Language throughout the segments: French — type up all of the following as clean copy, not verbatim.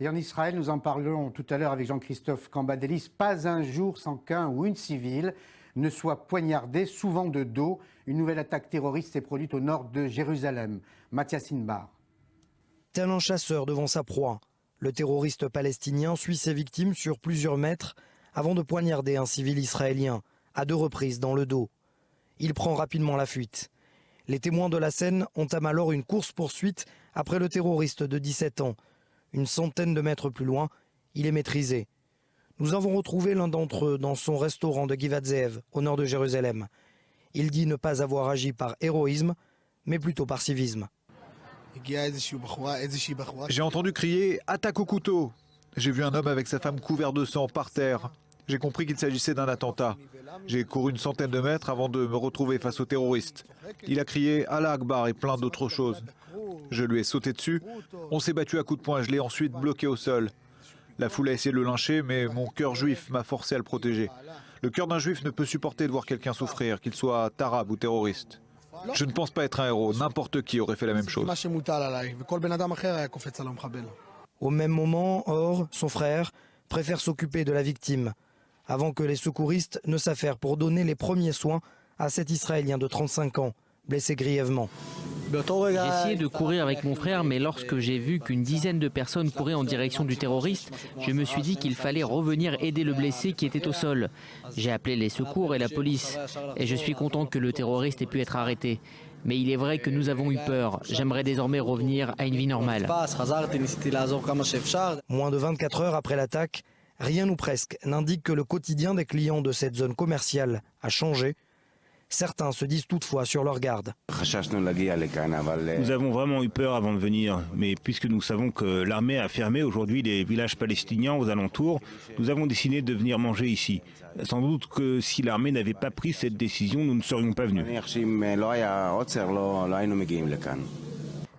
Et en Israël, nous en parlons tout à l'heure avec Jean-Christophe Cambadélis, pas un jour sans qu'un ou une civile ne soit poignardé, souvent de dos. Une nouvelle attaque terroriste s'est produite au nord de Jérusalem. Mathias Inbar. Tel un chasseur devant sa proie, le terroriste palestinien suit ses victimes sur plusieurs mètres avant de poignarder un civil israélien, à 2 reprises dans le dos. Il prend rapidement la fuite. Les témoins de la scène entament alors une course-poursuite après le terroriste de 17 ans. Une centaine de mètres plus loin, il est maîtrisé. Nous avons retrouvé l'un d'entre eux dans son restaurant de Givat Ze'ev, au nord de Jérusalem. Il dit ne pas avoir agi par héroïsme, mais plutôt par civisme. J'ai entendu crier « Attaque au couteau !» J'ai vu un homme avec sa femme couvert de sang par terre. J'ai compris qu'il s'agissait d'un attentat. J'ai couru une centaine de mètres avant de me retrouver face au terroriste. Il a crié « Allah Akbar » et plein d'autres choses. Je lui ai sauté dessus. On s'est battu à coups de poing. Je l'ai ensuite bloqué au sol. La foule a essayé de le lyncher, mais mon cœur juif m'a forcé à le protéger. Le cœur d'un juif ne peut supporter de voir quelqu'un souffrir, qu'il soit arabe ou terroriste. Je ne pense pas être un héros. N'importe qui aurait fait la même chose. Au même moment, Or, son frère, préfère s'occuper de la victime, avant que les secouristes ne s'affairent pour donner les premiers soins à cet Israélien de 35 ans, blessé grièvement. J'ai essayé de courir avec mon frère, mais lorsque j'ai vu qu'une dizaine de personnes couraient en direction du terroriste, je me suis dit qu'il fallait revenir aider le blessé qui était au sol. J'ai appelé les secours et la police, et je suis content que le terroriste ait pu être arrêté. Mais il est vrai que nous avons eu peur. J'aimerais désormais revenir à une vie normale. Moins de 24 heures après l'attaque, rien ou presque n'indique que le quotidien des clients de cette zone commerciale a changé. Certains se disent toutefois sur leur garde. Nous avons vraiment eu peur avant de venir, mais puisque nous savons que l'armée a fermé aujourd'hui les villages palestiniens aux alentours, nous avons décidé de venir manger ici. Sans doute que si l'armée n'avait pas pris cette décision, nous ne serions pas venus.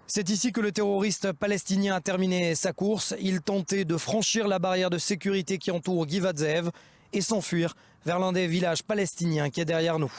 C'est ici que le terroriste palestinien a terminé sa course. Il tentait de franchir la barrière de sécurité qui entoure Givat Ze'ev et s'enfuir vers l'un des villages palestiniens qui est derrière nous.